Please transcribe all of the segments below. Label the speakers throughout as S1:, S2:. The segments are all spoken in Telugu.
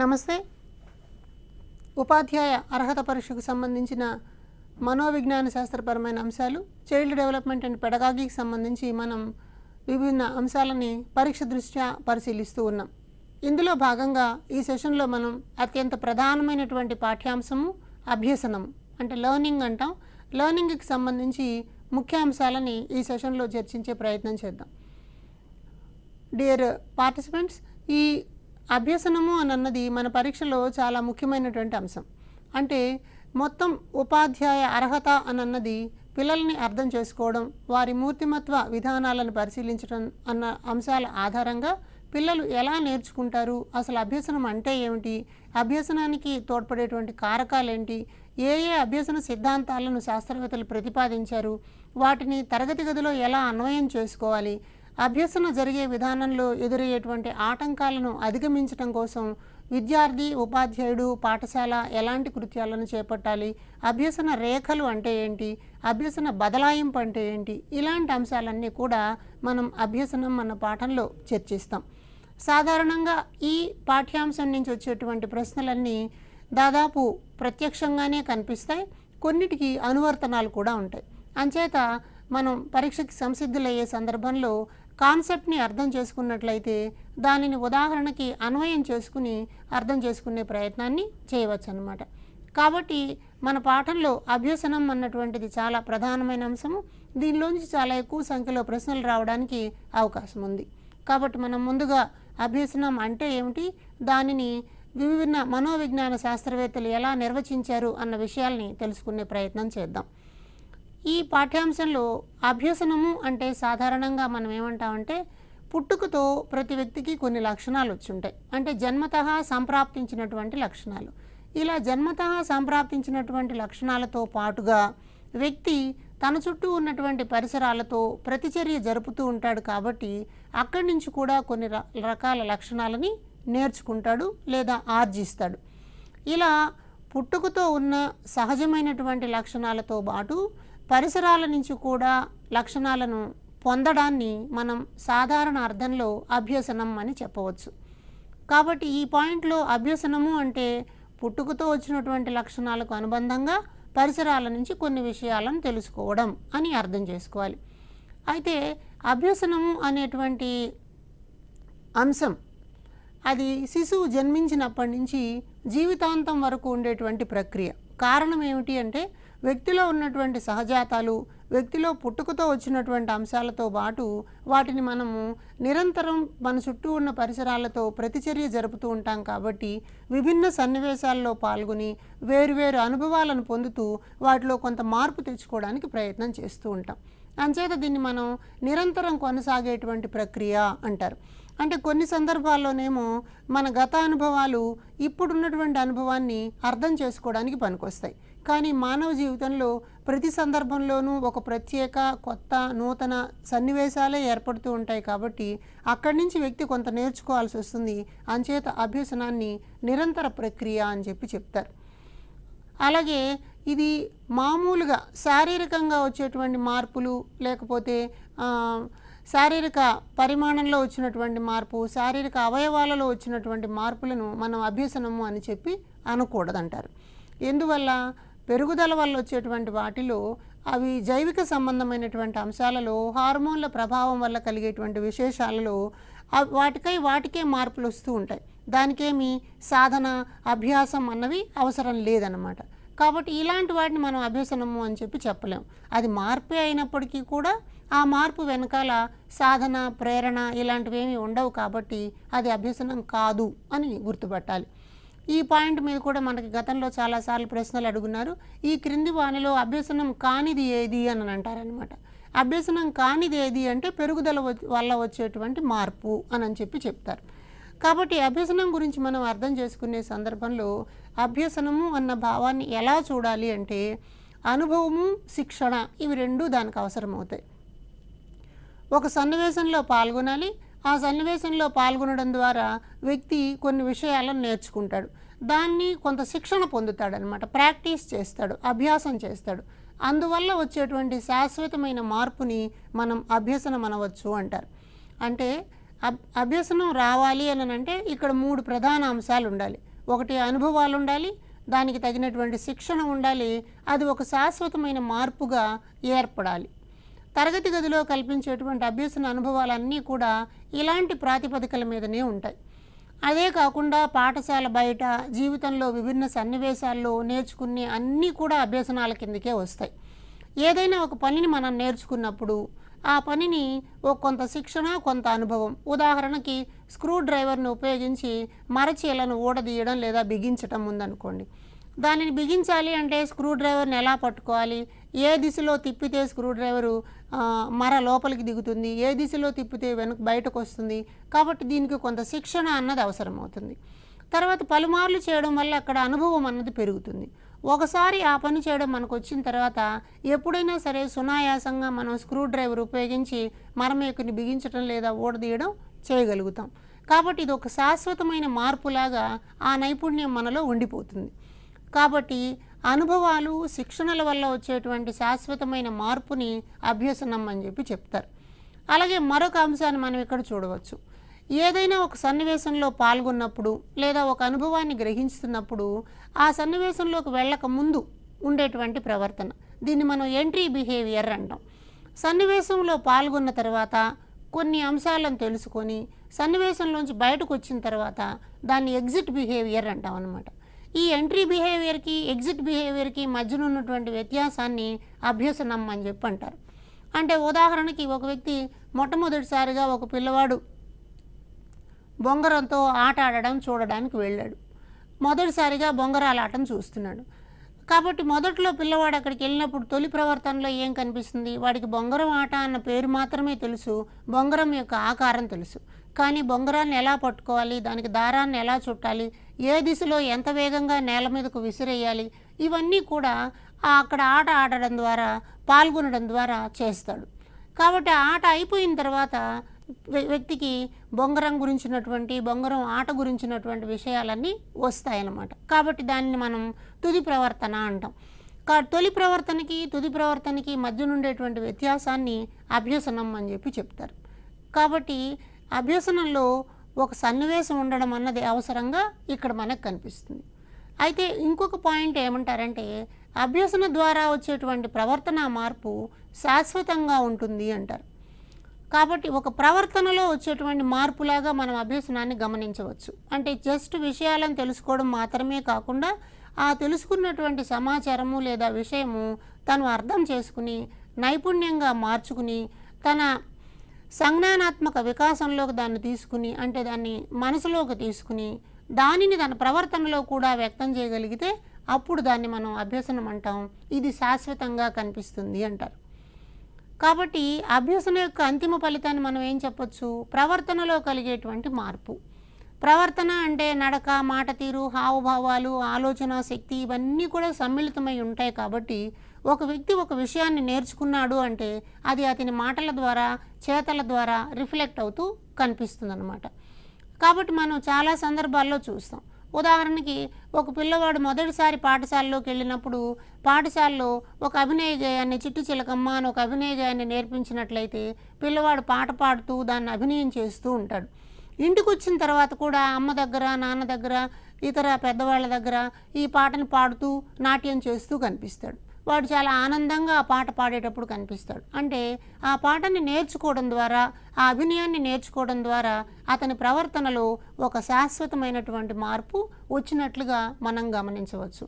S1: నమస్తే. ఉపాధ్యాయ అర్హత పరీక్షకు సంబంధించిన మనోవిజ్ఞాన శాస్త్రపరమైన అంశాలు, చైల్డ్ డెవలప్మెంట్ అండ్ పెడగాగికి సంబంధించి మనం విభిన్న అంశాలని పరీక్ష దృష్ట్యా పరిశీలిస్తూ ఉన్నాం. ఇందులో భాగంగా ఈ సెషన్లో మనం అత్యంత ప్రధానమైనటువంటి పాఠ్యాంశము అభ్యసనం అంటే లెర్నింగ్ అంటాం. లెర్నింగ్కి సంబంధించి ముఖ్య అంశాలని ఈ సెషన్లో చర్చించే ప్రయత్నం చేద్దాం. డియర్ పార్టిసిపెంట్స్, ఈ అభ్యసనము అన్నది మన పరీక్షలో చాలా ముఖ్యమైనటువంటి అంశం. అంటే మొత్తం ఉపాధ్యాయ అర్హత అన్నది పిల్లల్ని అర్థం చేసుకోవడం, వారి మూర్తిమత్వ విధానాలను పరిశీలించడం అన్న అంశాల ఆధారంగా పిల్లలు ఎలా నేర్చుకుంటారు, అసలు అభ్యసనం అంటే ఏమిటి, అభ్యసనానికి తోడ్పడేటువంటి కారకాలు ఏంటి, ఏ అభ్యసన సిద్ధాంతాలను శాస్త్రవేత్తలు ప్రతిపాదించారు, వాటిని తరగతి గదిలో ఎలా అన్వయం చేసుకోవాలి, అభ్యసన జరిగే విధానంలో ఎదురయ్యేటువంటి ఆటంకాలను అధిగమించడం కోసం విద్యార్థి, ఉపాధ్యాయుడు, పాఠశాల ఎలాంటి కృత్యాలను చేపట్టాలి, అభ్యసన రేఖలు అంటే ఏంటి, అభ్యసన బదలాయింపు అంటే ఏంటి, ఇలాంటి అంశాలన్నీ కూడా మనం అభ్యసనం అన్న పాఠంలో చర్చిస్తాం. సాధారణంగా ఈ పాఠ్యాంశం నుంచి వచ్చేటువంటి ప్రశ్నలన్నీ దాదాపు ప్రత్యక్షంగానే కనిపిస్తాయి, కొన్నిటికి అనువర్తనాలు కూడా ఉంటాయి. అంచేత మనం పరీక్షకి సంసిద్ధులయ్యే సందర్భంలో కాన్సెప్ట్ని అర్థం చేసుకున్నట్లయితే దానిని ఉదాహరణకి అన్వయం చేసుకుని అర్థం చేసుకునే ప్రయత్నాన్ని చేయవచ్చు అన్నమాట. కాబట్టి మన పాఠంలో అభ్యసనం అన్నటువంటిది చాలా ప్రధానమైన అంశము. దీనిలోంచి చాలా ఎక్కువ సంఖ్యలో ప్రశ్నలు రావడానికి అవకాశం ఉంది. కాబట్టి మనం ముందుగా అభ్యసనం అంటే ఏమిటి, దానిని విభిన్న మనోవిజ్ఞాన శాస్త్రవేత్తలు ఎలా నిర్వచించారు అన్న విషయాల్ని తెలుసుకునే ప్రయత్నం చేద్దాం. ఈ పాఠ్యాంశంలో అభ్యసనము అంటే సాధారణంగా మనం ఏమంటామంటే పుట్టుకతో ప్రతి వ్యక్తికి కొన్ని లక్షణాలు వచ్చుంటాయి. అంటే జన్మతః సంప్రాప్తించినటువంటి లక్షణాలు. ఇలా జన్మతః సంప్రాప్తించినటువంటి లక్షణాలతో పాటుగా వ్యక్తి తన చుట్టూ ఉన్నటువంటి పరిసరాలతో ప్రతిచర్య జరుపుతూ ఉంటాడు. కాబట్టి అక్కడి నుంచి కూడా కొన్ని రకాల లక్షణాలని నేర్చుకుంటాడు లేదా ఆర్జిస్తాడు. ఇలా పుట్టుకతో ఉన్న సహజమైనటువంటి లక్షణాలతో పాటు పరిసరాల నుంచి కూడా లక్షణాలను పొందడాన్ని మనం సాధారణ అర్థంలో అభ్యసనం అని చెప్పవచ్చు. కాబట్టి ఈ పాయింట్లో అభ్యసనము అంటే పుట్టుకతో వచ్చినటువంటి లక్షణాలకు అనుబంధంగా పరిసరాల నుంచి కొన్ని విషయాలను తెలుసుకోవడం అని అర్థం చేసుకోవాలి. అయితే అభ్యసనము అనేటువంటి అంశం అది శిశువు జన్మించినప్పటి నుంచి జీవితాంతం వరకు ఉండేటువంటి ప్రక్రియ. కారణం ఏమిటి అంటే వ్యక్తిలో ఉన్నటువంటి సహజాతాలు, వ్యక్తిలో పుట్టుకతో వచ్చినటువంటి అంశాలతో పాటు వాటిని మనము నిరంతరం మన చుట్టూ ఉన్న పరిసరాలతో ప్రతిచర్య జరుపుతూ ఉంటాం. కాబట్టి విభిన్న సన్నివేశాల్లో పాల్గొని వేరువేరు అనుభవాలను పొందుతూ వాటిలో కొంత మార్పు తెచ్చుకోవడానికి ప్రయత్నం చేస్తూ ఉంటాం. అంచేత దీన్ని మనం నిరంతరం కొనసాగేటువంటి ప్రక్రియ అంటారు. అంటే కొన్ని సందర్భాల్లోనేమో మన గత అనుభవాలు ఇప్పుడున్నటువంటి అనుభవాన్ని అర్థం చేసుకోవడానికి పనికొస్తాయి. కానీ మానవ జీవితంలో ప్రతి సందర్భంలోనూ ఒక ప్రత్యేక, కొత్త, నూతన సన్నివేశాలే ఏర్పడుతూ ఉంటాయి. కాబట్టి అక్కడి నుంచి వ్యక్తి కొంత నేర్చుకోవాల్సి వస్తుంది. అంచేత అభ్యసనాన్ని నిరంతర ప్రక్రియ అని చెప్తారు. అలాగే ఇది మామూలుగా శారీరకంగా వచ్చేటువంటి మార్పులు, లేకపోతే శారీరక పరిమాణంలో వచ్చినటువంటి మార్పు, శారీరక అవయవాలలో వచ్చినటువంటి మార్పులను మనం అభ్యసనము అని చెప్పి అనకూడదంటారు. ఎందువల్ల? పెరుగుదల వల్ల వచ్చేటువంటి వాటిలో అవి జైవిక సంబంధమైనటువంటి అంశాలలో హార్మోన్ల ప్రభావం వల్ల కలిగేటువంటి విశేషాలలో వాటికే మార్పులు వస్తూ ఉంటాయి. దానికేమి సాధన, అభ్యాసం అన్నవి అవసరం లేదన్నమాట. కాబట్టి ఇలాంటి వాటిని మనం అభ్యసనము అని చెప్పలేం. అది మార్పే అయినప్పటికీ కూడా ఆ మార్పు వెనకాల సాధన, ప్రేరణ ఇలాంటివేమీ ఉండవు. కాబట్టి అది అభ్యసనం కాదు అని గుర్తుపట్టాలి. ఈ పాయింట్ మీద కూడా మనకి గతంలో చాలాసార్లు ప్రశ్నలు అడుగున్నారు. ఈ క్రింది వానిలో అభ్యసనం కానిది ఏది అని అంటారనమాట. అభ్యసనం కానిది ఏది అంటే పెరుగుదల వల్ల వచ్చేటువంటి మార్పు అని చెప్తారు. కాబట్టి అభ్యసనం గురించి మనం అర్థం చేసుకునే సందర్భంలో అభ్యసనము అన్న భావాన్ని ఎలా చూడాలి అంటే అనుభవము, శిక్షణ ఇవి రెండూ దానికి అవసరమవుతాయి. ఒక సన్నివేశంలో పాల్గొనాలి. ఆ సన్నివేశంలో పాల్గొనడం ద్వారా వ్యక్తి కొన్ని విషయాలను నేర్చుకుంటాడు. దాన్ని కొంత శిక్షణ పొందుతాడనమాట. ప్రాక్టీస్ చేస్తాడు, అభ్యాసం చేస్తాడు. అందువల్ల వచ్చేటువంటి శాశ్వతమైన మార్పుని మనం అభ్యసనం అనవచ్చు అంటారు. అంటే అభ్యసనం రావాలి అని అంటే ఇక్కడ 3 ప్రధాన అంశాలు ఉండాలి. ఒకటి అనుభవాలు ఉండాలి, దానికి తగినటువంటి శిక్షణ ఉండాలి, అది ఒక శాశ్వతమైన మార్పుగా ఏర్పడాలి. తరగతి గదిలో కల్పించేటువంటి అభ్యసన అనుభవాలన్నీ కూడా ఇలాంటి ప్రాతిపదికల మీదనే ఉంటాయి. అదే కాకుండా పాఠశాల బయట జీవితంలో విభిన్న సన్నివేశాల్లో నేర్చుకునే అన్నీ కూడా అభ్యసనాల కిందకే వస్తాయి. ఏదైనా ఒక పనిని మనం నేర్చుకున్నప్పుడు ఆ పనిని కొంత శిక్షణ, కొంత అనుభవం. ఉదాహరణకి స్క్రూ డ్రైవర్ను ఉపయోగించి మరచీలను ఊడదీయడం లేదా బిగించటం ఉందనుకోండి. దానిని బిగించాలి అంటే స్క్రూ డ్రైవర్ని ఎలా పట్టుకోవాలి, ఏ దిశలో తిప్పితే స్క్రూ డ్రైవరు మర లోపలికి దిగుతుంది, ఏ దిశలో తిప్పితే బయటకు వస్తుంది. కాబట్టి దీనికి కొంత శిక్షణ అన్నది అవసరమవుతుంది. తర్వాత పలుమార్లు చేయడం వల్ల అక్కడ అనుభవం అన్నది పెరుగుతుంది. ఒకసారి ఆ పని చేయడం మనకు వచ్చిన తర్వాత ఎప్పుడైనా సరే సునాయాసంగా మనం స్క్రూ డ్రైవర్ ఉపయోగించి మరమేకుని బిగించడం లేదా ఊడదీయడం చేయగలుగుతాం. కాబట్టి ఇది ఒక శాశ్వతమైన మార్పులాగా ఆ నైపుణ్యం మనలో ఉండిపోతుంది. కాబట్టి అనుభవాలు, శిక్షణల వల్ల వచ్చేటువంటి శాశ్వతమైన మార్పుని అభ్యసనం అని చెప్పి చెప్తారు. అలాగే మరొక అంశాన్ని మనం ఇక్కడ చూడవచ్చు. ఏదైనా ఒక సన్నివేశంలో పాల్గొన్నప్పుడు లేదా ఒక అనుభవాన్ని గ్రహిస్తున్నప్పుడు ఆ సన్నివేశంలోకి వెళ్ళక ముందు ఉండేటువంటి ప్రవర్తన, దీన్ని మనం ఎంట్రీ బిహేవియర్ అంటాం. సన్నివేశంలో పాల్గొన్న తర్వాత కొన్ని అంశాలను తెలుసుకొని సన్నివేశంలోంచి బయటకు వచ్చిన తర్వాత దాన్ని ఎగ్జిట్ బిహేవియర్ అంటాం అన్నమాట. ఈ ఎంట్రీ బిహేవియర్కి, ఎగ్జిట్ బిహేవియర్కి మధ్యన ఉన్నటువంటి వ్యత్యాసాన్ని అభ్యసనం అని చెప్పి అంటారు. అంటే ఉదాహరణకి ఒక వ్యక్తి మొట్టమొదటిసారిగా ఒక పిల్లవాడు బొంగరంతో ఆట ఆడడం చూడడానికి వెళ్ళాడు. మొదటిసారిగా బొంగరాల ఆటను చూస్తున్నాడు. కాబట్టి మొదట్లో పిల్లవాడు అక్కడికి వెళ్ళినప్పుడు తొలి ప్రవర్తనలో ఏం కనిపిస్తుంది, వాడికి బొంగరం ఆట అన్న పేరు మాత్రమే తెలుసు, బొంగరం యొక్క ఆకారం తెలుసు. కానీ బొంగరాన్ని ఎలా పట్టుకోవాలి, దానికి దారాన్ని ఎలా చుట్టాలి, ఏ దిశలో ఎంత వేగంగా నేల మీదకు విసిరేయాలి, ఇవన్నీ కూడా అక్కడ ఆట ఆడడం ద్వారా, పాల్గొనడం ద్వారా చేస్తాడు. కాబట్టి ఆ ఆట అయిపోయిన తర్వాత వ్యక్తికి బొంగరం గురించినటువంటి, బొంగరం ఆట గురించినటువంటి విషయాలన్నీ వస్తాయన్నమాట. కాబట్టి దాన్ని మనం తుది ప్రవర్తన అంటాం. తొలి ప్రవర్తనకి తుది ప్రవర్తనకి మధ్య ఉండేటువంటి వ్యత్యాసాన్ని అభ్యసనం అని చెప్పి చెప్తారు. కాబట్టి అభ్యసనంలో ఒక సన్నివేశం ఉండడం అన్నది అవసరంగా ఇక్కడ మనకు కనిపిస్తుంది. అయితే ఇంకొక పాయింట్ ఏమంటారంటే, అభ్యసన ద్వారా వచ్చేటువంటి ప్రవర్తన మార్పు శాశ్వతంగా ఉంటుంది అంటారు. కాబట్టి ఒక ప్రవర్తనలో వచ్చేటువంటి మార్పులాగా మనం అభ్యసనాన్ని గమనించవచ్చు. అంటే జస్ట్ విషయాలను తెలుసుకోవడం మాత్రమే కాకుండా ఆ తెలుసుకున్నటువంటి సమాచారము లేదా విషయము తను అర్థం చేసుకుని నైపుణ్యంగా మార్చుకుని తన సంజ్ఞానాత్మక వికాసంలోకి దాన్ని తీసుకుని, అంటే దాన్ని మనసులోకి తీసుకుని దానిని తన ప్రవర్తనలో కూడా వ్యక్తం చేయగలిగితే అప్పుడు దాన్ని మనం అభ్యసనం అంటాం. ఇది శాశ్వతంగా కనిపిస్తుంది అంటారు. కాబట్టి అభ్యసన యొక్క అంతిమ ఫలితాన్ని మనం ఏం చెప్పొచ్చు, ప్రవర్తనలో కలిగేటువంటి మార్పు. ప్రవర్తన అంటే నడక, మాట తీరు, హావభావాలు, ఆలోచన శక్తి ఇవన్నీ కూడా సమ్మిళితమై ఉంటాయి. కాబట్టి ఒక వ్యక్తి ఒక విషయాన్ని నేర్చుకున్నాడు అంటే అది అతని మాటల ద్వారా, చేతల ద్వారా రిఫ్లెక్ట్ అవుతూ కనిపిస్తుంది అన్నమాట. కాబట్టి మనం చాలా సందర్భాల్లో చూస్తాం. ఉదాహరణకి ఒక పిల్లవాడు మొదటిసారి పాఠశాలలోకి వెళ్ళినప్పుడు పాఠశాలలో ఒక అభినయ గేయాన్ని, చిట్టి చిలకమ్మ అని ఒక అభినయ గేయాన్ని నేర్పించినట్లయితే పిల్లవాడు పాట పాడుతూ దాన్ని అభినయం చేస్తూ ఉంటాడు. ఇంటికి వచ్చిన తర్వాత కూడా అమ్మ దగ్గర, నాన్న దగ్గర, ఇతర పెద్దవాళ్ళ దగ్గర ఈ పాటను పాడుతూ నాట్యం చేస్తూ కనిపిస్తాడు. వాడు చాలా ఆనందంగా ఆ పాట పాడేటప్పుడు కనిపిస్తాడు. అంటే ఆ పాటని నేర్చుకోవడం ద్వారా, ఆ అభినయాన్ని నేర్చుకోవడం ద్వారా అతని ప్రవర్తనలో ఒక శాశ్వతమైనటువంటి మార్పు వచ్చినట్లుగా మనం గమనించవచ్చు.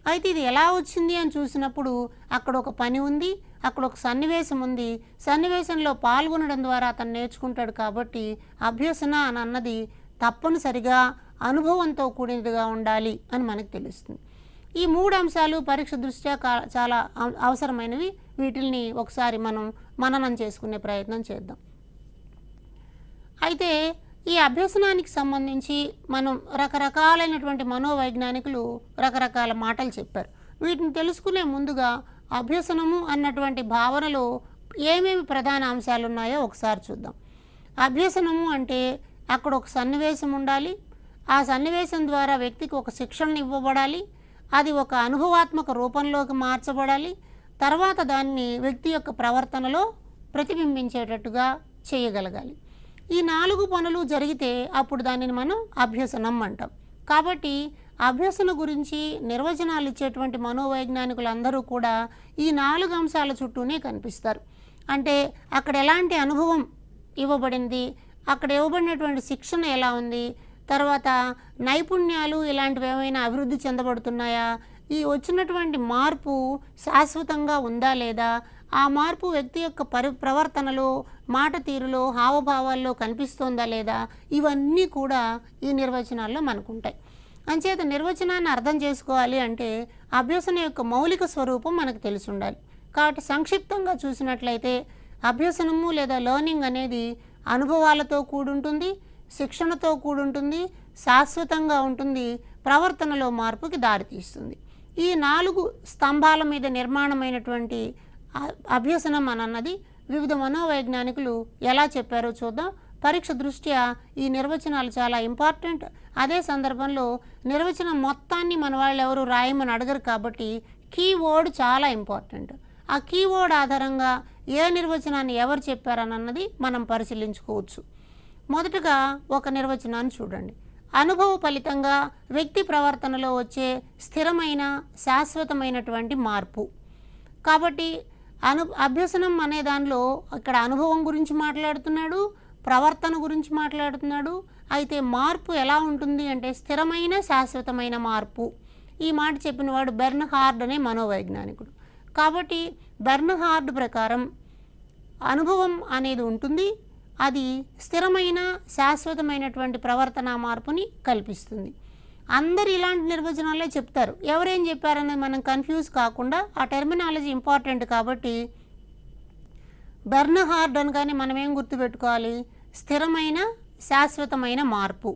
S1: అయితే ఇది ఎలా వచ్చింది అని చూసినప్పుడు అక్కడ ఒక పని ఉంది, అక్కడ ఒక సన్నివేశం ఉంది, సన్నివేశంలో పాల్గొనడం ద్వారా అతను నేర్చుకుంటాడు. కాబట్టి అభ్యసన అని అన్నది తప్పనిసరిగా అనుభవంతో కూడినదిగా ఉండాలి అని మనకు తెలుస్తుంది. ఈ మూడు అంశాలు పరీక్ష దృష్ట్యా చాలా అవసరమైనవి. వీటిని ఒకసారి మనం మననం చేసుకునే ప్రయత్నం చేద్దాం. అయితే ఈ అభ్యసనానికి సంబంధించి మనం రకరకాలైనటువంటి మనోవైజ్ఞానికులు రకరకాల మాటలు చెప్పారు. వీటిని తెలుసుకునే ముందుగా అభ్యసనము అన్నటువంటి భావనలో ఏమేమి ప్రధాన అంశాలు ఉన్నాయో ఒకసారి చూద్దాం. అభ్యసనము అంటే అక్కడ ఒక సన్నివేశం ఉండాలి, ఆ సన్నివేశం ద్వారా వ్యక్తికి ఒక శిక్షణ ఇవ్వబడాలి, అది ఒక అనుభవాత్మక రూపంలోకి మార్చబడాలి, తర్వాత దాన్ని వ్యక్తి యొక్క ప్రవర్తనలో ప్రతిబింబించేటట్టుగా చేయగలగాలి. ఈ 4 పనులు జరిగితే అప్పుడు దానిని మనం అభ్యసనం అంటాం. కాబట్టి అభ్యసన గురించి నిర్వచనాలు ఇచ్చేటువంటి మనోవైజ్ఞానికులందరూ కూడా ఈ 4 అంశాల చుట్టూనే కనిపిస్తారు. అంటే అక్కడ ఎలాంటి అనుభవం ఇవ్వబడింది, అక్కడ ఇవ్వబడినటువంటి శిక్షణ ఎలా ఉంది, తర్వాత నైపుణ్యాలు ఇలాంటివి ఏమైనా అభివృద్ధి చెందబడుతున్నాయా, ఈ వచ్చినటువంటి మార్పు శాశ్వతంగా ఉందా లేదా, ఆ మార్పు వ్యక్తి యొక్క ప్రవర్తనలో, మాట తీరులో, హావభావాల్లో కనిపిస్తోందా లేదా, ఇవన్నీ కూడా ఈ నిర్వచనాల్లో మనకుంటాయి. అంచేత నిర్వచనాన్ని అర్థం చేసుకోవాలి అంటే అభ్యసన యొక్క మౌలిక స్వరూపం మనకు తెలిసి ఉండాలి. కాబట్టి సంక్షిప్తంగా చూసినట్లయితే అభ్యసనము లేదా లెర్నింగ్ అనేది అనుభవాలతో కూడుంటుంది, శిక్షణతో కూడుంటుంది, శాశ్వతంగా ఉంటుంది, ప్రవర్తనలో మార్పుకి దారితీస్తుంది. ఈ 4 స్తంభాల మీద నిర్మాణమైనటువంటి అభ్యసనం అన్నది వివిధ మనోవైజ్ఞానికులు ఎలా చెప్పారో చూద్దాం. పరీక్ష దృష్ట్యా ఈ నిర్వచనాలు చాలా ఇంపార్టెంట్. అదే సందర్భంలో నిర్వచనం మొత్తాన్ని మన వాళ్ళు ఎవరు రాయమని అడగరు కాబట్టి కీవర్డ్ చాలా ఇంపార్టెంట్. ఆ కీవర్డ్ ఆధారంగా ఏ నిర్వచనాన్ని ఎవరు చెప్పారన్నది మనం పరిశీలించుకోవచ్చు. మొదటగా ఒక నిర్వచనాన్ని చూడండి. అనుభవ ఫలితంగా వ్యక్తి ప్రవర్తనలో వచ్చే స్థిరమైన శాశ్వతమైనటువంటి మార్పు. కాబట్టి అభ్యసనం అనే దానిలో ఇక్కడ అనుభవం గురించి మాట్లాడుతున్నాడు, ప్రవర్తన గురించి మాట్లాడుతున్నాడు. అయితే మార్పు ఎలా ఉంటుంది అంటే స్థిరమైన శాశ్వతమైన మార్పు. ఈ మాట చెప్పినవాడు బెర్న్హార్డ్ అనే మనోవైజ్ఞానికుడు. కాబట్టి బెర్న్హార్డ్ ప్రకారం అనుభవం అనేది ఉంటుంది, అది స్థిరమైన శాశ్వతమైనటువంటి ప్రవర్తన మార్పుని కల్పిస్తుంది. అందరు ఇలాంటి నిర్వచనాలే చెప్తారు. ఎవరేం చెప్పారనేది మనం కన్ఫ్యూజ్ కాకుండా ఆ టెర్మినాలజీ ఇంపార్టెంట్ కాబట్టి బెర్న్హార్డ్ అనగానే మనం ఏం గుర్తుపెట్టుకోవాలి, స్థిరమైన శాశ్వతమైన మార్పు.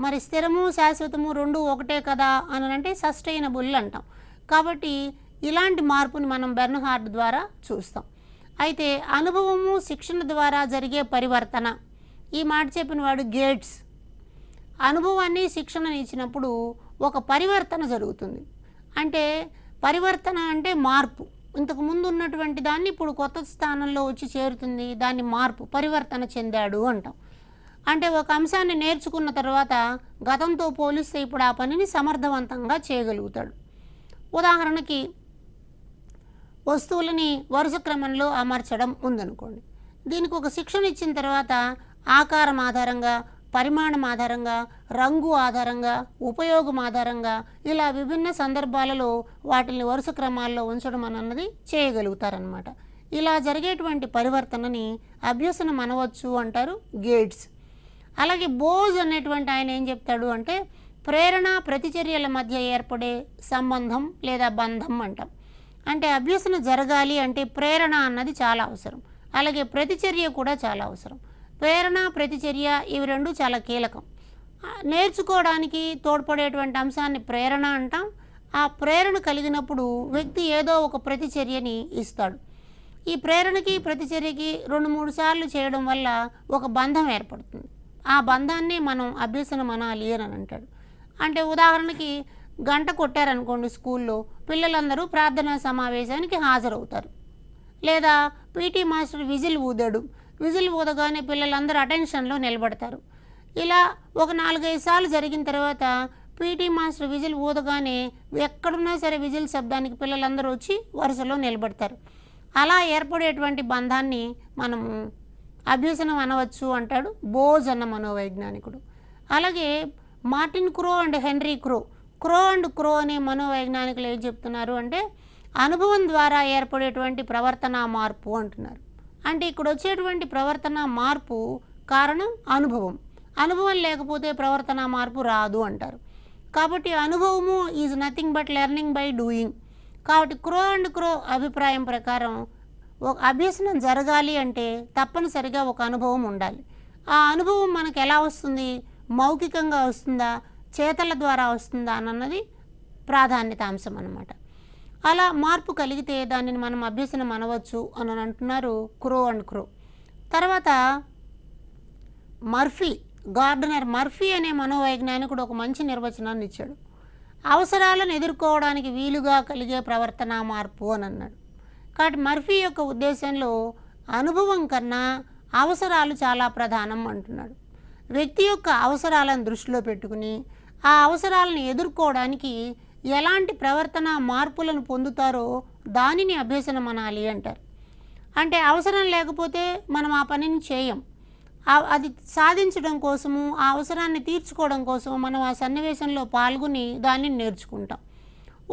S1: మరి స్థిరము శాశ్వతము రెండు ఒకటే కదా అని అంటే సస్టైనబుల్ అంటాం. కాబట్టి ఇలాంటి మార్పుని మనం బెర్న్హార్డ్ ద్వారా చూస్తాం. అయితే అనుభవము శిక్షణ ద్వారా జరిగే పరివర్తన, ఈ మాట చెప్పిన వాడు గేట్స్. అనుభవాన్ని శిక్షణని ఇచ్చినప్పుడు ఒక పరివర్తన జరుగుతుంది. అంటే పరివర్తన అంటే మార్పు. ఇంతకు ముందు ఉన్నటువంటి దాన్ని ఇప్పుడు కొత్త స్థానంలో వచ్చి చేరుతుంది, దాన్ని మార్పు, పరివర్తన చెందాడు అంటాం. అంటే ఒక అంశాన్ని నేర్చుకున్న తర్వాత గతంతో పోలిస్తే ఇప్పుడు ఆ పనిని సమర్థవంతంగా చేయగలుగుతాడు. ఉదాహరణకి వస్తువులని వరుస క్రమంలో అమర్చడం ఉందనుకోండి. దీనికి ఒక శిక్షణ ఇచ్చిన తర్వాత ఆకారం ఆధారంగా, పరిమాణం ఆధారంగా, రంగు ఆధారంగా, ఉపయోగం ఆధారంగా ఇలా విభిన్న సందర్భాలలో వాటిని వరుస క్రమాల్లో ఉంచడం అన్నది చేయగలుగుతారనమాట. ఇలా జరిగేటువంటి పరివర్తనని అభ్యసనం అనవచ్చు అంటారు గేట్స్. అలాగే బోజ్ అనేటువంటి ఆయన ఏం చెప్తాడు అంటే ప్రేరణ ప్రతిచర్యల మధ్య ఏర్పడే సంబంధం లేదా బంధం అంటాం. అంటే అభ్యసన జరగాలి అంటే ప్రేరణ అన్నది చాలా అవసరం, అలాగే ప్రతిచర్య కూడా చాలా అవసరం. ప్రేరణ ప్రతిచర్య ఇవి రెండు చాలా కీలకం. నేర్చుకోవడానికి తోడ్పడేటువంటి అంశాన్ని ప్రేరణ అంటాం. ఆ ప్రేరణ కలిగినప్పుడు వ్యక్తి ఏదో ఒక ప్రతిచర్యని ఇస్తాడు. ఈ ప్రేరణకి ప్రతిచర్యకి 2-3 సార్లు చేయడం వల్ల ఒక బంధం ఏర్పడుతుంది. ఆ బంధాన్ని మనం అభ్యసనం అనాలి అని అంటాడు. అంటే ఉదాహరణకి గంట కొట్టారనుకోండి, స్కూల్లో పిల్లలందరూ ప్రార్థనా సమావేశానికి హాజరవుతారు. లేదా పీటీ మాస్టర్ విజిల్ ఊదాడు, విజిల్ ఊదగానే పిల్లలందరూ అటెన్షన్లో నిలబడతారు. ఇలా ఒక 4-5 సార్లు జరిగిన తర్వాత పీటీ మాస్టర్ విజిల్ ఊదగానే ఎక్కడున్నా సరే విజిల్ శబ్దానికి పిల్లలందరూ వచ్చి వరుసలో నిలబడతారు. అలా ఏర్పడేటువంటి బంధాన్ని మనము అభ్యసనం అనవచ్చు అంటాడు బోజ్ అన్న మనోవైజ్ఞానికుడు. అలాగే Martin Crow and Henry Crow, Crow and Crow అనే మనోవైజ్ఞానికులు ఏం చెప్తున్నారు అంటే అనుభవం ద్వారా ఏర్పడేటువంటి ప్రవర్తన మార్పు అంటున్నారు. అంటే ఇక్కడ వచ్చేటువంటి ప్రవర్తన మార్పు కారణం అనుభవం. అనుభవం లేకపోతే ప్రవర్తన మార్పు రాదు అంటారు. కాబట్టి అనుభవము is nothing but learning by doing. కాబట్టి క్రో అండ్ క్రో అభిప్రాయం ప్రకారం ఒక అభ్యసనం జరగాలి అంటే తప్పనిసరిగా ఒక అనుభవం ఉండాలి. ఆ అనుభవం మనకు ఎలా వస్తుంది, మౌఖికంగా వస్తుందా, చేతల ద్వారా వస్తుందా అన్నది ప్రాధాన్యత అంశం అన్నమాట. అలా మార్పు కలిగితే దానిని మనం అభ్యసనం అనవచ్చు అని అంటున్నారు క్రో అండ్ క్రో. తర్వాత గార్డనర్ మర్ఫీ అనే మనోవైజ్ఞానికుడు ఒక మంచి నిర్వచనాన్ని ఇచ్చాడు. అవసరాలను ఎదుర్కోవడానికి వీలుగా కలిగే ప్రవర్తన మార్పు అని అన్నాడు. కాబట్టి మర్ఫీ యొక్క ఉద్దేశంలో అనుభవం కన్నా అవసరాలు చాలా ప్రధానం అంటున్నాడు. వ్యక్తి యొక్క అవసరాలను దృష్టిలో పెట్టుకుని ఆ అవసరాలను ఎదుర్కోవడానికి ఎలాంటి ప్రవర్తన మార్పులను పొందుతారో దానిని అభ్యసనం అనాలి అంటారు. అంటే అవసరం లేకపోతే మనం ఆ పనిని చేయం. అది సాధించడం కోసము, ఆ అవసరాన్ని తీర్చుకోవడం కోసము మనం ఆ సన్నివేశంలో పాల్గొని దాన్ని నేర్చుకుంటాం.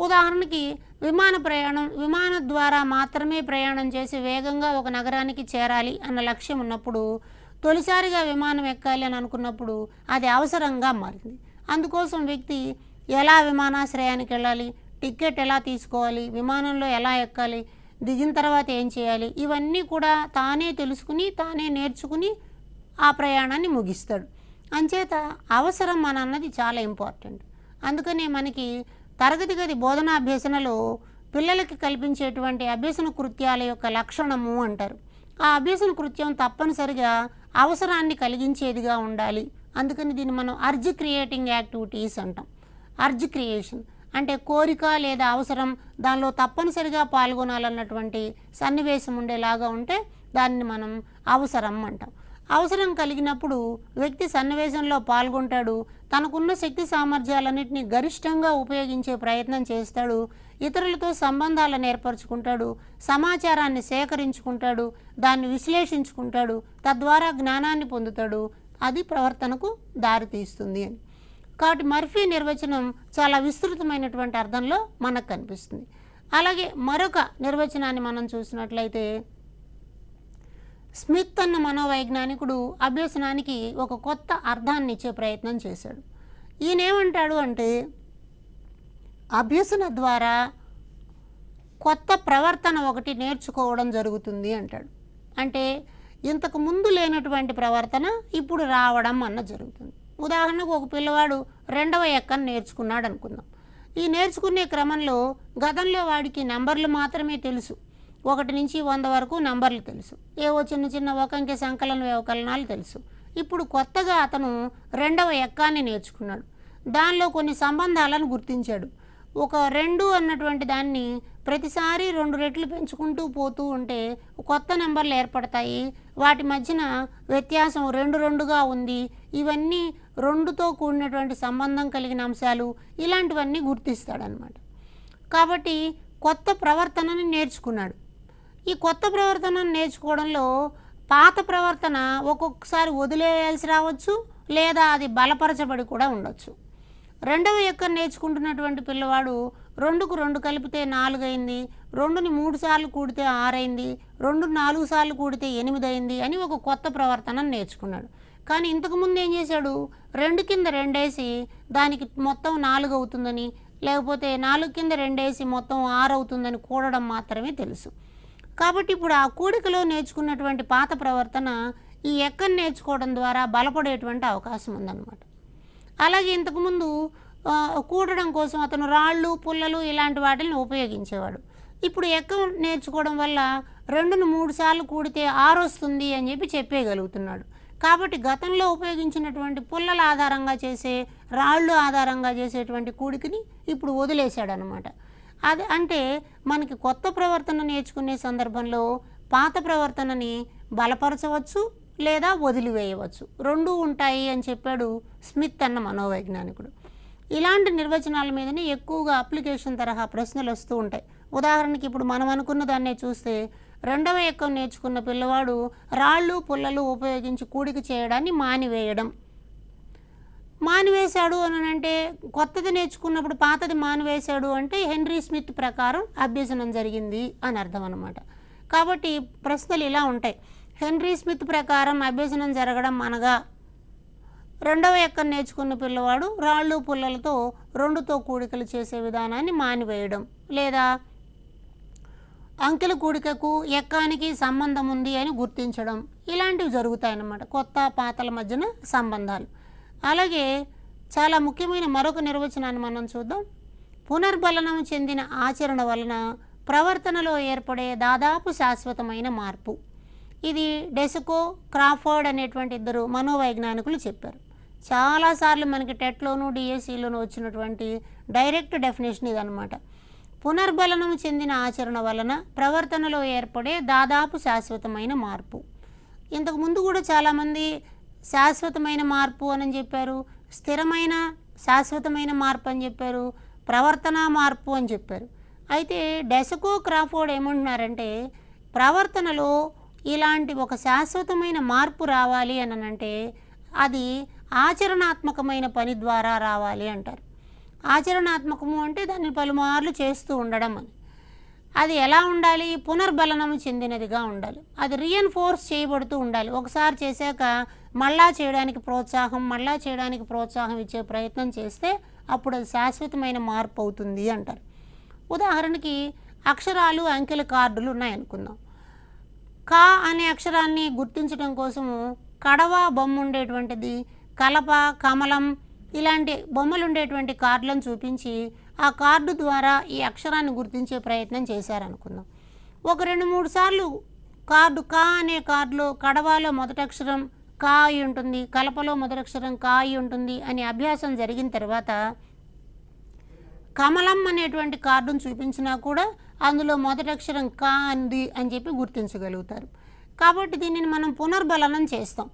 S1: ఉదాహరణకి విమానం ద్వారా మాత్రమే ప్రయాణం చేసి వేగంగా ఒక నగరానికి చేరాలి అన్న లక్ష్యం ఉన్నప్పుడు, తొలిసారిగా విమానం ఎక్కాలి అని అనుకున్నప్పుడు అది అవసరంగా మారింది. అందుకోసం వ్యక్తి ఎలా విమానాశ్రయానికి వెళ్ళాలి, టికెట్ ఎలా తీసుకోవాలి, విమానంలో ఎలా ఎక్కాలి, దిగిన తర్వాత ఏం చేయాలి, ఇవన్నీ కూడా తానే తెలుసుకుని తానే నేర్చుకుని ఆ ప్రయాణాన్ని ముగిస్తాడు. అంచేత అవసరం అన్నది చాలా ఇంపార్టెంట్. అందుకనే మనకి తరగతి గది బోధనాభ్యసనలో పిల్లలకి కల్పించేటువంటి అభ్యసన కృత్యాల యొక్క లక్షణము అంటారు. ఆ అభ్యసన కృత్యం తప్పనిసరిగా అవసరాన్ని కలిగించేదిగా ఉండాలి. అందుకని దీన్ని మనం అర్జ్ క్రియేటింగ్ యాక్టివిటీస్ అంటాం. అర్జ్ క్రియేషన్ అంటే కోరిక లేదా అవసరం, దానిలో తప్పనిసరిగా పాల్గొనాలన్నటువంటి సన్నివేశం ఉండేలాగా ఉంటే దాన్ని మనం అవసరం అంటాం. అవసరం కలిగినప్పుడు వ్యక్తి సన్నివేశంలో పాల్గొంటాడు, తనకున్న శక్తి సామర్థ్యాలన్నింటినీ గరిష్టంగా ఉపయోగించే ప్రయత్నం చేస్తాడు, ఇతరులతో సంబంధాలను ఏర్పరచుకుంటాడు, సమాచారాన్ని సేకరించుకుంటాడు, దాన్ని విశ్లేషించుకుంటాడు, తద్వారా జ్ఞానాన్ని పొందుతాడు. అది ప్రవర్తనకు దారితీస్తుంది అని. కాబట్టి మర్ఫీ నిర్వచనం చాలా విస్తృతమైనటువంటి అర్థంలో మనకు కనిపిస్తుంది. అలాగే మరొక నిర్వచనాన్ని మనం చూసినట్లయితే, స్మిత్ అన్న మనోవైజ్ఞానికుడు అభ్యసనానికి ఒక కొత్త అర్థాన్ని ఇచ్చే ప్రయత్నం చేశాడు. ఈయన ఏమంటాడు అంటే, అభ్యసన ద్వారా కొత్త ప్రవర్తన ఒకటి నేర్చుకోవడం జరుగుతుంది అంటాడు. అంటే ఇంతకు ముందు లేనటువంటి ప్రవర్తన ఇప్పుడు రావడం జరుగుతుంది. ఉదాహరణకు ఒక పిల్లవాడు 2వ ఎక్కను నేర్చుకున్నాడు అనుకుందాం. ఈ నేర్చుకునే క్రమంలో గతంలో వాడికి నంబర్లు మాత్రమే తెలుసు, 1 నుంచి 100 వరకు నంబర్లు తెలుసు, ఏవో చిన్న చిన్న ఒకంకె సంకలన వ్యవకలనాలు తెలుసు. ఇప్పుడు కొత్తగా అతను 2వ ఎక్కాన్ని నేర్చుకున్నాడు. దానిలో కొన్ని సంబంధాలను గుర్తించాడు. ఒక 2 అన్నటువంటి దాన్ని ప్రతిసారి 2 రెట్లు పెంచుకుంటూ పోతూ ఉంటే కొత్త నెంబర్లు ఏర్పడతాయి, వాటి మధ్యన వ్యత్యాసం 2గా ఉంది, ఇవన్నీ 2తో కూడినటువంటి సంబంధం కలిగిన అంశాలు, ఇలాంటివన్నీ గుర్తిస్తాడనమాట. కాబట్టి కొత్త ప్రవర్తనని నేర్చుకున్నాడు. ఈ కొత్త ప్రవర్తనను నేర్చుకోవడంలో పాత ప్రవర్తన ఒక్కొక్కసారి వదిలేయాల్సి రావచ్చు, లేదా అది బలపరచబడి కూడా ఉండొచ్చు. 2వ ఎక్కను నేర్చుకుంటున్నటువంటి పిల్లవాడు 2కు 2 కలిపితే 4 అయింది, 2ని 3 సార్లు కూడితే 6 అయింది, 2 4 సార్లు కూడితే 8 అయింది అని ఒక కొత్త ప్రవర్తనను నేర్చుకున్నాడు. కానీ ఇంతకుముందు ఏం చేశాడు, 2 కింద 2 వేసి దానికి మొత్తం 4 అవుతుందని, లేకపోతే 4 కింద 2 వేసి మొత్తం 6 అవుతుందని కూడడం మాత్రమే తెలుసు. కాబట్టి ఇప్పుడు ఆ కూడికలో నేర్చుకున్నటువంటి పాత ప్రవర్తన ఈ ఎక్కను నేర్చుకోవడం ద్వారా బలపడేటువంటి అవకాశం ఉందన్నమాట. అలాగే ఇంతకుముందు కూడడం కోసం అతను రాళ్ళు, పుల్లలు ఇలాంటి వాటిని ఉపయోగించేవాడు. ఇప్పుడు ఎక్క నేర్చుకోవడం వల్ల 2ను 3 సార్లు కూడితే 6 వస్తుంది అని చెప్పేయగలుగుతున్నాడు. కాబట్టి గతంలో ఉపయోగించినటువంటి పుల్లల ఆధారంగా చేసే, రాళ్ళు ఆధారంగా చేసేటువంటి కూడికని ఇప్పుడు వదిలేశాడనమాట. అది అంటే మనకి కొత్త ప్రవర్తన నేర్చుకునే సందర్భంలో పాత ప్రవర్తనని బలపరచవచ్చు లేదా వదిలివేయవచ్చు, 2 ఉంటాయి అని చెప్పాడు స్మిత్ అన్న మనోవైజ్ఞానికుడు. ఇలాంటి నిర్వచనాల మీదనే ఎక్కువగా అప్లికేషన్ తరహా ప్రశ్నలు వస్తూ ఉంటాయి. ఉదాహరణకి ఇప్పుడు మనం అనుకున్న దాన్నే చూస్తే, 2వ ఎక్కం నేర్చుకున్న పిల్లవాడు రాళ్ళు, పుల్లలు ఉపయోగించి కూడిక చేయడాన్ని మానివేశాడు అని అంటే, కొత్తది నేర్చుకున్నప్పుడు పాతది మానివేశాడు అంటే హెన్రీ స్మిత్ ప్రకారం అభ్యసనం జరిగింది అని అర్థం అన్నమాట. కాబట్టి ప్రశ్నలు ఇలా ఉంటాయి. హెన్రీ స్మిత్ ప్రకారం అభ్యసనం జరగడం అనగా 2వ ఎక్కను నేర్చుకున్న పిల్లవాడు రాళ్ళు, పుల్లలతో 2తో కూడికలు చేసే విధానాన్ని మానివేయడం, లేదా అంకెల కూడికకు ఎక్కానికి సంబంధం ఉంది అని గుర్తించడం, ఇలాంటివి జరుగుతాయన్నమాట, కొత్త పాతల మధ్యన సంబంధాలు. అలాగే చాలా ముఖ్యమైన మరొక నిర్వచనాన్ని మనం చూద్దాం. పునర్బలనం చెందిన ఆచరణ వలన ప్రవర్తనలో ఏర్పడే దాదాపు శాశ్వతమైన మార్పు. ఇది డెస్కో, క్రాఫర్డ్ అనేటువంటి 2 మనోవైజ్ఞానికులు చెప్పారు. చాలాసార్లు మనకి టెట్లోను, డిఎస్సిలోను వచ్చినటువంటి డైరెక్ట్ డెఫినేషన్ ఇదనమాట. పునర్బలనం చెందిన ఆచరణ వలన ప్రవర్తనలో ఏర్పడే దాదాపు శాశ్వతమైన మార్పు. ఇంతకుముందు కూడా చాలామంది శాశ్వతమైన మార్పు అని చెప్పారు, స్థిరమైన శాశ్వతమైన మార్పు అని చెప్పారు, ప్రవర్తన మార్పు అని చెప్పారు. అయితే డెసకో క్రాఫోర్డ్ ఏమంటున్నారంటే ప్రవర్తనలో ఇలాంటి ఒక శాశ్వతమైన మార్పు రావాలి అని అంటే అది ఆచరణాత్మకమైన పని ద్వారా రావాలి అంటారు. ఆచరణాత్మకము అంటే దాన్ని పలుమార్లు చేస్తూ ఉండడం అని. అది ఎలా ఉండాలి? పునర్బలనము చెందినదిగా ఉండాలి. అది రీఎన్ఫోర్స్ చేయబడుతూ ఉండాలి. ఒకసారి చేశాక మళ్ళా చేయడానికి ప్రోత్సాహం ఇచ్చే ప్రయత్నం చేస్తే అప్పుడు అది శాశ్వతమైన మార్పు అవుతుంది అంటారు. ఉదాహరణకి అక్షరాలు, అంకెల కార్డులు ఉన్నాయనుకుందాం. కా అనే అక్షరాన్ని గుర్తించడం కోసము కడవ బొమ్మ ఉండేటువంటిది, కలప, కమలం ఇలాంటి బొమ్మలు ఉండేటువంటి కార్డులను చూపించి ఆ కార్డు ద్వారా ఈ అక్షరాన్ని గుర్తించే ప్రయత్నం చేశారనుకుందాం. ఒక 2-3 సార్లు కార్డు కా అనే కార్డులో కడవలో మొదటి అక్షరం కా అయి ఉంటుంది, కలపలో మొదటి అక్షరం కా అయి ఉంటుంది అని అభ్యాసం జరిగిన తర్వాత కమలం అనేటువంటి కార్డును చూపించినా కూడా అందులో మొదటి అక్షరం కా అంది అని చెప్పి గుర్తించగలుగుతారు. కాబట్టి దీనిని మనం పునర్బలనం చేస్తాం.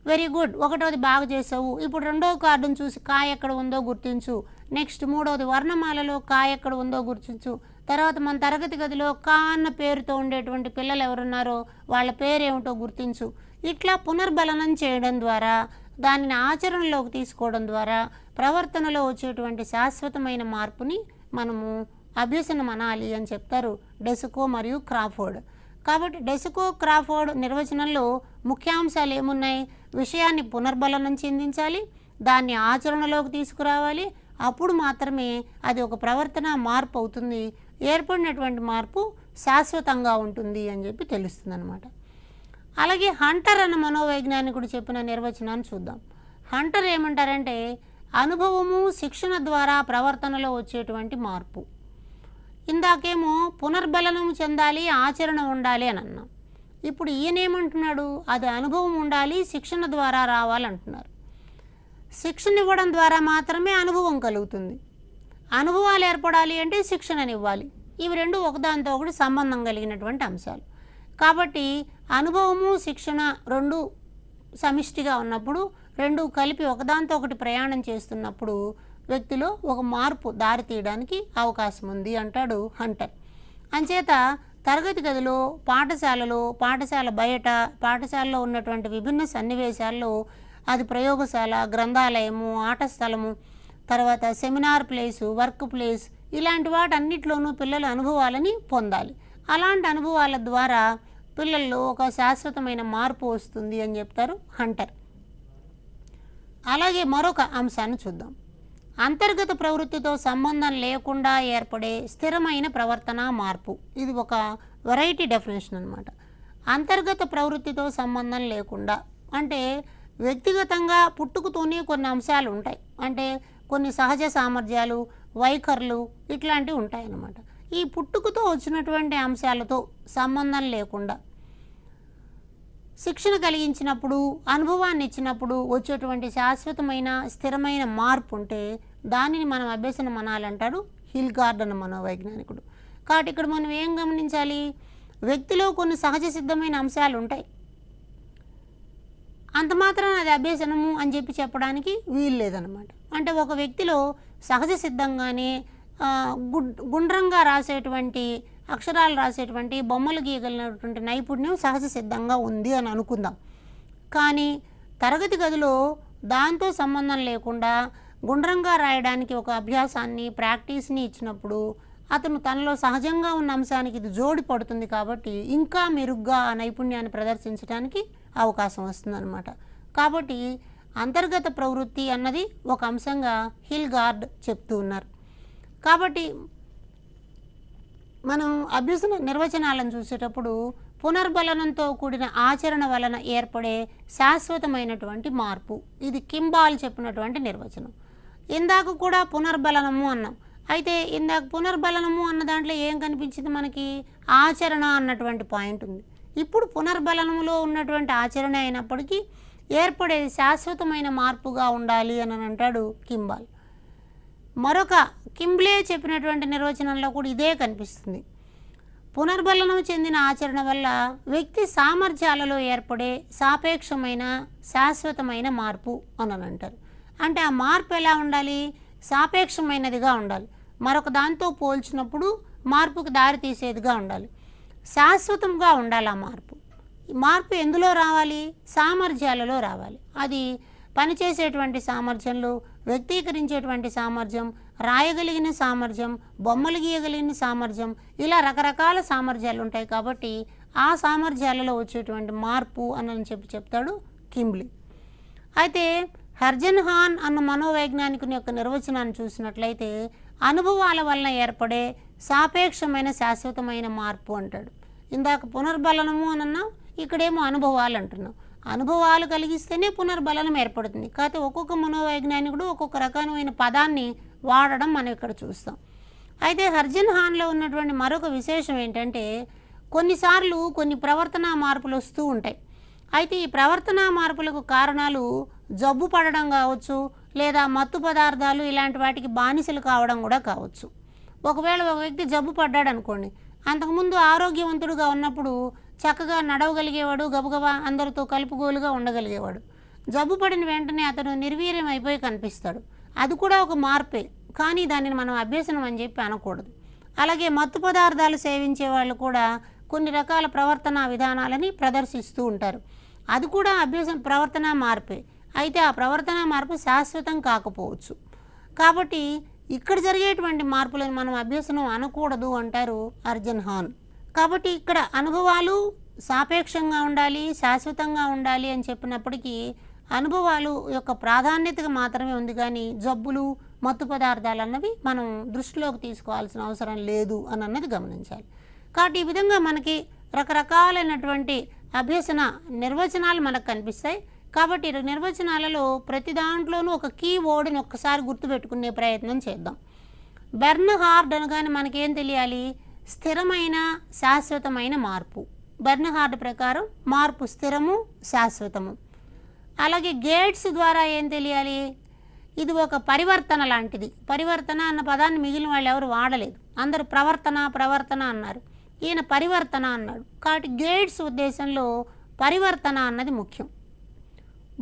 S1: వెరీ గుడ్, ఒకటోది బాగా చేసావు, ఇప్పుడు రెండవ కార్డును చూసి కా ఎక్కడ ఉందో గుర్తించు, నెక్స్ట్ మూడవది వర్ణమాలలో కా ఎక్కడ ఉందో గుర్తించు, తర్వాత మన తరగతి గదిలో కా అన్న పేరుతో ఉండేటువంటి పిల్లలు ఎవరున్నారో వాళ్ళ పేరేమిటో గుర్తించు. ఇట్లా పునర్బలనం చేయడం ద్వారా, దానిని ఆచరణలోకి తీసుకోవడం ద్వారా ప్రవర్తనలో వచ్చేటువంటి శాశ్వతమైన మార్పుని మనము అభ్యసనం అనాలి అని చెప్తారు డెసకో మరియు క్రాఫోర్డ్. కాబట్టి డెసకో క్రాఫోర్డ్ నిర్వచనంలో ముఖ్యాంశాలు ఏమున్నాయి? విషయాన్ని పునర్బలనం చెందించాలి, దాన్ని ఆచరణలోకి తీసుకురావాలి, అప్పుడు మాత్రమే అది ఒక ప్రవర్తన మార్పు అవుతుంది, ఏర్పడినటువంటి మార్పు శాశ్వతంగా ఉంటుంది అని చెప్పి తెలుస్తుంది అన్నమాట. అలాగే హంటర్ అన్న మనోవైజ్ఞానికుడు చెప్పిన నిర్వచనాన్ని చూద్దాం. హంటర్ ఏమంటారంటే అనుభవము, శిక్షణ ద్వారా ప్రవర్తనలో వచ్చేటువంటి మార్పు. ఇందాకేమో పునర్బలనం చెందాలి, ఆచరణ ఉండాలి అని అన్నాం. ఇప్పుడు ఈయనేమంటున్నాడు? అది అనుభవం ఉండాలి, శిక్షణ ద్వారా రావాలంటున్నారు. శిక్షణ ఇవ్వడం ద్వారా మాత్రమే అనుభవం కలుగుతుంది. అనుభవాలు ఏర్పడాలి అంటే శిక్షణనివ్వాలి. ఇవి రెండు ఒకదానితో ఒకటి సంబంధం కలిగినటువంటి అంశాలు. కాబట్టి అనుభవము, శిక్షణ రెండు సమిష్టిగా ఉన్నప్పుడు, రెండు కలిపి ఒకదానితో ఒకటి ప్రయాణం చేస్తున్నప్పుడు వ్యక్తిలో ఒక మార్పు దారి తీయడానికి అవకాశం ఉంది అంటాడు హంటర్. అంచేత తరగతి గదిలో, పాఠశాలలో, పాఠశాల బయట, పాఠశాలలో ఉన్నటువంటి విభిన్న సన్నివేశాల్లో, అది ప్రయోగశాల, గ్రంథాలయము, ఆట స్థలము, తర్వాత సెమినార్ ప్లేసు, వర్క్ ప్లేస్, ఇలాంటి వాటన్నిటిలోనూ పిల్లల అనుభవాలని పొందాలి. అలాంటి అనుభవాల ద్వారా పిల్లల్లో ఒక శాశ్వతమైన మార్పు వస్తుంది అని చెప్తారు హంటర్. అలాగే మరొక అంశాన్ని చూద్దాం. అంతర్గత ప్రవృత్తితో సంబంధం లేకుండా ఏర్పడే స్థిరమైన ప్రవర్తన మార్పు. ఇది ఒక వెరైటీ డెఫినేషన్ అన్నమాట. అంతర్గత ప్రవృత్తితో సంబంధం లేకుండా అంటే వ్యక్తిగతంగా పుట్టుకతోనే కొన్ని అంశాలు ఉంటాయి, అంటే కొన్ని సహజ సామర్థ్యాలు, వైఖరులు ఇట్లాంటివి ఉంటాయి అన్నమాట. ఈ పుట్టుకతో వచ్చినటువంటి అంశాలతో సంబంధం లేకుండా శిక్షణ కలిగించినప్పుడు, అనుభవాన్ని ఇచ్చినప్పుడు వచ్చేటువంటి శాశ్వతమైన స్థిరమైన మార్పు ఉంటే దానిని మనం అభ్యసనం అనాలంటాడు హిల్గార్డ్ అన్న మనోవైజ్ఞానికుడు. కాబట్టి ఇక్కడ మనం ఏం గమనించాలి? వ్యక్తిలో కొన్ని సహజ సిద్ధమైన అంశాలు ఉంటాయి, అంత మాత్రాన అది అభ్యసనము అని చెప్పి చెప్పడానికి వీలు లేదన్నమాట. అంటే ఒక వ్యక్తిలో సహజ సిద్ధంగానే గుండ్రంగా రాసేటువంటి అక్షరాలు రాసేటువంటి, బొమ్మలు గీయగలిగినటువంటి నైపుణ్యం సహజ సిద్ధంగా ఉంది అని అనుకుందాం. కానీ తరగతి గదిలో దాంతో సంబంధం లేకుండా గుండ్రంగా రాయడానికి ఒక అభ్యాసాన్ని, ప్రాక్టీస్ని ఇచ్చినప్పుడు అతను తనలో సహజంగా ఉన్న అంశానికి ఇది జోడి పడుతుంది. కాబట్టి ఇంకా మెరుగ్గా ఆ నైపుణ్యాన్ని ప్రదర్శించడానికి అవకాశం వస్తుందన్నమాట. కాబట్టి అంతర్గత ప్రవృత్తి అన్నది ఒక అంశంగా హిల్గార్డ్ చెప్తూ ఉన్నారు. కాబట్టి మనం అభ్యసన నిర్వచనాలను చూసేటప్పుడు పునర్బలనంతో కూడిన ఆచరణ వలన ఏర్పడే శాశ్వతమైనటువంటి మార్పు, ఇది కింబాల్ చెప్పినటువంటి నిర్వచనం. ఇందాక కూడా పునర్బలనము అన్నాం. అయితే ఇందాక పునర్బలనము అన్న దాంట్లో ఏం కనిపించింది మనకి? ఆచరణ అన్నటువంటి పాయింట్ ఉంది. ఇప్పుడు పునర్బలనములో ఉన్నటువంటి ఆచరణ అయినప్పటికీ ఏర్పడేది శాశ్వతమైన మార్పుగా ఉండాలి అని అంటాడు కింబాల్. మరొక కింబ్లే చెప్పినటువంటి నిర్వచనంలో కూడా ఇదే కనిపిస్తుంది. పునర్బలనం చెందిన ఆచరణ వల్ల వ్యక్తి సామర్థ్యాలలో ఏర్పడే సాపేక్షమైన శాశ్వతమైన మార్పు అని అంటారు. అంటే ఆ మార్పు ఎలా ఉండాలి? సాపేక్షమైనదిగా ఉండాలి. మరొక దాంతో పోల్చినప్పుడు మార్పుకు దారి తీసేదిగా ఉండాలి. శాశ్వతంగా ఉండాలి. ఆ మార్పు ఎందులో రావాలి? సామర్థ్యాలలో రావాలి. అది పనిచేసేటువంటి సామర్థ్యంలో, వ్యక్తీకరించేటువంటి సామర్థ్యం, రాయగలిగిన సామర్థ్యం, బొమ్మలు గీయగలిగిన సామర్థ్యం, ఇలా రకరకాల సామర్థ్యాలు ఉంటాయి. కాబట్టి ఆ సామర్థ్యాలలో వచ్చేటువంటి మార్పు అని చెప్తాడు కింబ్లీ. అయితే హర్జన్ హాన్ అన్న మనోవైజ్ఞానికుని యొక్క నిర్వచనాన్ని చూసినట్లయితే అనుభవాల వలన ఏర్పడే సాపేక్షమైన శాశ్వతమైన మార్పు అంటాడు. ఇందాక పునర్బలనము అని అన్నాం, ఇక్కడేమో అనుభవాలు అంటున్నాం. అనుభవాలు కలిగిస్తేనే పునర్బలనం ఏర్పడుతుంది. కాకపోతే ఒక్కొక్క మనోవైజ్ఞానికుడు ఒక్కొక్క రకమైన పదాన్ని వాడడం మనం ఇక్కడ చూస్తాం. అయితే హర్జన్ హాన్లో ఉన్నటువంటి మరొక విశేషం ఏంటంటే కొన్నిసార్లు కొన్ని ప్రవర్తనా మార్పులు వస్తూ ఉంటాయి. అయితే ఈ ప్రవర్తనా మార్పులకు కారణాలు జబ్బు పడడం కావచ్చు, లేదా మత్తు పదార్థాలు ఇలాంటి వాటికి బానిసలు కావడం కూడా కావచ్చు. ఒకవేళ ఒక వ్యక్తి జబ్బు పడ్డాడు అనుకోండి, అంతకుముందు ఆరోగ్యవంతుడుగా ఉన్నప్పుడు చక్కగా నడవగలిగేవాడు, గబగబా అందరితో కలుపుగోలుగా ఉండగలిగేవాడు. జబ్బు పడిన వెంటనే అతను నిర్వీర్యం అయిపోయి కనిపిస్తాడు. అది కూడా ఒక మార్పే, కానీ దానిని మనం అభ్యసనం అని చెప్పి అనకూడదు. అలాగే మత్తు పదార్థాలు సేవించే వాళ్ళు కూడా కొన్ని రకాల ప్రవర్తనా విధానాలని ప్రదర్శిస్తూ ఉంటారు. అది కూడా ప్రవర్తనా మార్పే. అయితే ఆ ప్రవర్తనా మార్పు శాశ్వతం కాకపోవచ్చు. కాబట్టి ఇక్కడ జరిగేటువంటి మార్పులను మనం అభ్యసనం అనకూడదు అంటారు హర్జన్ హాన్. కాబట్టి ఇక్కడ అనుభవాలు సాపేక్షంగా ఉండాలి, శాశ్వతంగా ఉండాలి అని చెప్పినప్పటికీ అనుభవాలు యొక్క ప్రాధాన్యతగా మాత్రమే ఉంది, కానీ జబ్బులు, మత్తు పదార్థాలు అన్నవి మనం దృష్టిలోకి తీసుకోవాల్సిన అవసరం లేదు అని అన్నది గమనించాలి. కాబట్టి ఈ విధంగా మనకి రకరకాలైనటువంటి అభ్యసన నిర్వచనాలు మనకు కనిపిస్తాయి. కాబట్టి నిర్వచనాలలో ప్రతి దాంట్లోనూ ఒక కీవర్డ్ని ఒక్కసారి గుర్తుపెట్టుకునే ప్రయత్నం చేద్దాం. బెర్న్హార్డ్ అనగానే మనకేం తెలియాలి? స్థిరమైన శాశ్వతమైన మార్పు. బెర్న్హార్డ్ ప్రకారం మార్పు స్థిరము, శాశ్వతము. అలాగే గేట్స్ ద్వారా ఏం తెలియాలి? ఇది ఒక పరివర్తన లాంటిది. పరివర్తన అన్న పదాన్ని మిగిలిన వాళ్ళు ఎవరు వాడలేదు, అందరూ ప్రవర్తన అన్నారు. ఈయన పరివర్తన అన్నాడు. కాబట్టి గేట్స్ ఉద్దేశంలో పరివర్తన అన్నది ముఖ్యం.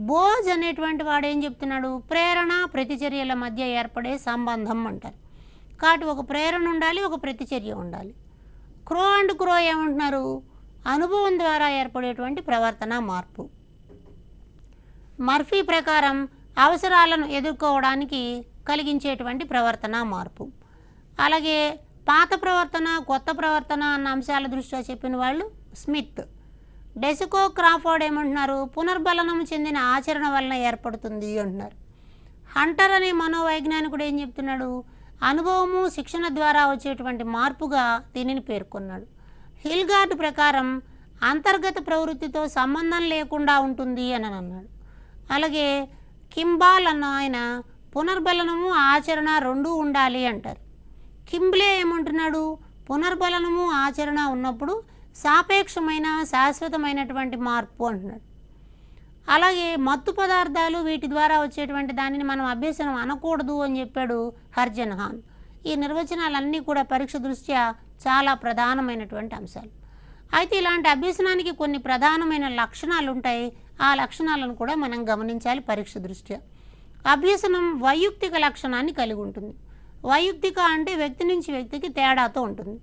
S1: బోజ్ అనేటువంటి వాడు ఏం చెప్తున్నాడు? ప్రేరణ ప్రతిచర్యల మధ్య ఏర్పడే సంబంధం అంటారు. కాబట్టి ఒక ప్రేరణ ఉండాలి, ఒక ప్రతిచర్య ఉండాలి. క్రో అండ్ క్రో ఏమంటున్నారు? అనుభవం ద్వారా ఏర్పడేటువంటి ప్రవర్తన మార్పు. మర్ఫీ ప్రకారం అవసరాలను ఎదుర్కోవడానికి కలిగించేటువంటి ప్రవర్తన మార్పు. అలాగే పాత ప్రవర్తన, కొత్త ప్రవర్తన అన్న అంశాల దృష్ట్యా చెప్పిన వాళ్ళు స్మిత్. డెసికో క్రాఫోర్డ్ ఏమంటున్నారు? పునర్బలనం చెందిన ఆచరణ వలన ఏర్పడుతుంది అంటున్నారు. హంటర్ అనే మనోవైజ్ఞానికుడు ఏం చెప్తున్నాడు? అనుభవము, శిక్షణ ద్వారా వచ్చేటువంటి మార్పుగా దీనిని పేర్కొన్నాడు. హిల్గార్డ్ ప్రకారం అంతర్గత ప్రవృత్తితో సంబంధం లేకుండా ఉంటుంది అని అన్నాడు. అలాగే కింబాల్ అన్న ఆయన పునర్బలనము, ఆచరణ రెండూ ఉండాలి అంటారు. కింబ్లే ఏమంటున్నాడు? పునర్బలనము, ఆచరణ ఉన్నప్పుడు సాపేక్షమైన శాశ్వతమైనటువంటి మార్పు అంటున్నాడు. అలాగే మత్తు పదార్థాలు, వీటి ద్వారా వచ్చేటువంటి దానిని మనం అభ్యసనం అనకూడదు అని చెప్పాడు హర్జన్ హాన్. ఈ నిర్వచనాలన్నీ కూడా పరీక్ష దృష్ట్యా చాలా ప్రధానమైనటువంటి అంశాలు. అయితే ఇలాంటి అభ్యసనానికి కొన్ని ప్రధానమైన లక్షణాలు ఉంటాయి. ఆ లక్షణాలను కూడా మనం గమనించాలి పరీక్ష దృష్ట్యా. అభ్యసనం వైయక్తిక లక్షణాన్ని కలిగి ఉంటుంది. వైయక్తిక అంటే వ్యక్తి నుంచి వ్యక్తికి తేడాతో ఉంటుంది.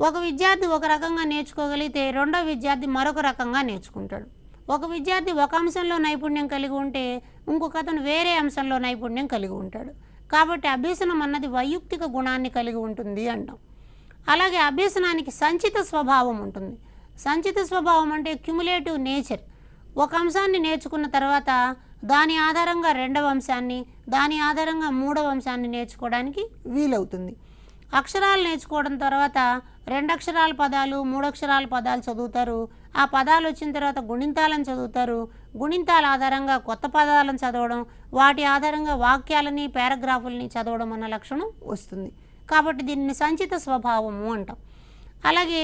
S1: ఒక విద్యార్థి ఒక రకంగా నేర్చుకోగలిగితే రెండో విద్యార్థి మరొక రకంగా నేర్చుకుంటాడు. ఒక విద్యార్థి ఒక అంశంలో నైపుణ్యం కలిగి ఉంటే ఇంకొక అతను వేరే అంశంలో నైపుణ్యం కలిగి ఉంటాడు. కాబట్టి అభ్యసనం అన్నది వైయక్తిక గుణాన్ని కలిగి ఉంటుంది అంటాం. అలాగే అభ్యసనానికి సంచిత స్వభావం ఉంటుంది. సంచిత స్వభావం అంటే క్యుములేటివ్ నేచర్. ఒక అంశాన్ని నేర్చుకున్న తర్వాత దాని ఆధారంగా రెండవ అంశాన్ని, దాని ఆధారంగా మూడవ అంశాన్ని నేర్చుకోవడానికి వీలవుతుంది. అక్షరాలు నేర్చుకోవడం తర్వాత 2 అక్షరాల పదాలు, 3 అక్షరాల పదాలు చదువుతారు. ఆ పదాలు వచ్చిన తర్వాత గుణింతాలను చదువుతారు. గుణింతాల ఆధారంగా కొత్త పదాలను చదవడం, వాటి ఆధారంగా వాక్యాలని, పారాగ్రాఫుల్ని చదవడం అన్న లక్షణం వస్తుంది. కాబట్టి దీన్ని సంచిత స్వభావము అంటాం. అలాగే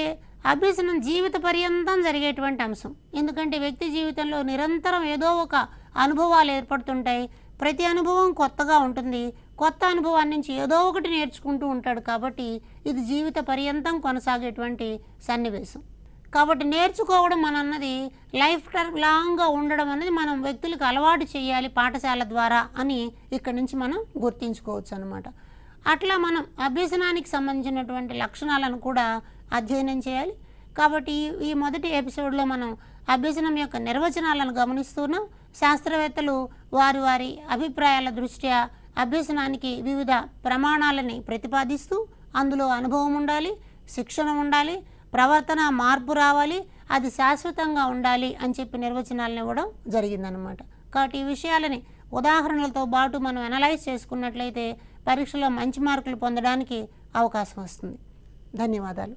S1: అభ్యసనం జీవిత పర్యంతం జరిగేటువంటి అంశం. ఎందుకంటే వ్యక్తి జీవితంలో నిరంతరం ఏదో ఒక అనుభవాలు ఏర్పడుతుంటాయి. ప్రతి అనుభవం కొత్తగా ఉంటుంది. కొత్త అనుభవాన్ని నుంచి ఏదో ఒకటి నేర్చుకుంటూ ఉంటాడు. కాబట్టి ఇది జీవిత పర్యంతం కొనసాగేటువంటి సన్నివేశం. కాబట్టి నేర్చుకోవడం అన్నది లైఫ్ టైం లాంగ్గా ఉండడం అనేది మనం వ్యక్తులకు అలవాటు చేయాలి పాఠశాల ద్వారా అని ఇక్కడి నుంచి మనం గుర్తించుకోవచ్చు అన్నమాట. అట్లా మనం అభ్యసనానికి సంబంధించినటువంటి లక్షణాలను కూడా అధ్యయనం చేయాలి. కాబట్టి ఈ మొదటి ఎపిసోడ్లో మనం అభ్యసనం యొక్క నిర్వచనాలను గమనిస్తున్నాం. శాస్త్రవేత్తలు వారి వారి అభిప్రాయాల దృష్ట్యా అభ్యసనానికి వివిధ ప్రమాణాలని ప్రతిపాదిస్తూ అందులో అనుభవం ఉండాలి, శిక్షణ ఉండాలి, ప్రవర్తన మార్పు రావాలి, అది శాశ్వతంగా ఉండాలి అని చెప్పి నిర్వచనాలను ఇవ్వడం జరిగిందనమాట. కాబట్టి ఈ విషయాలని ఉదాహరణలతో పాటు మనం అనలైజ్ చేసుకున్నట్లయితే పరీక్షలో మంచి మార్కులు పొందడానికి అవకాశం వస్తుంది. ధన్యవాదాలు.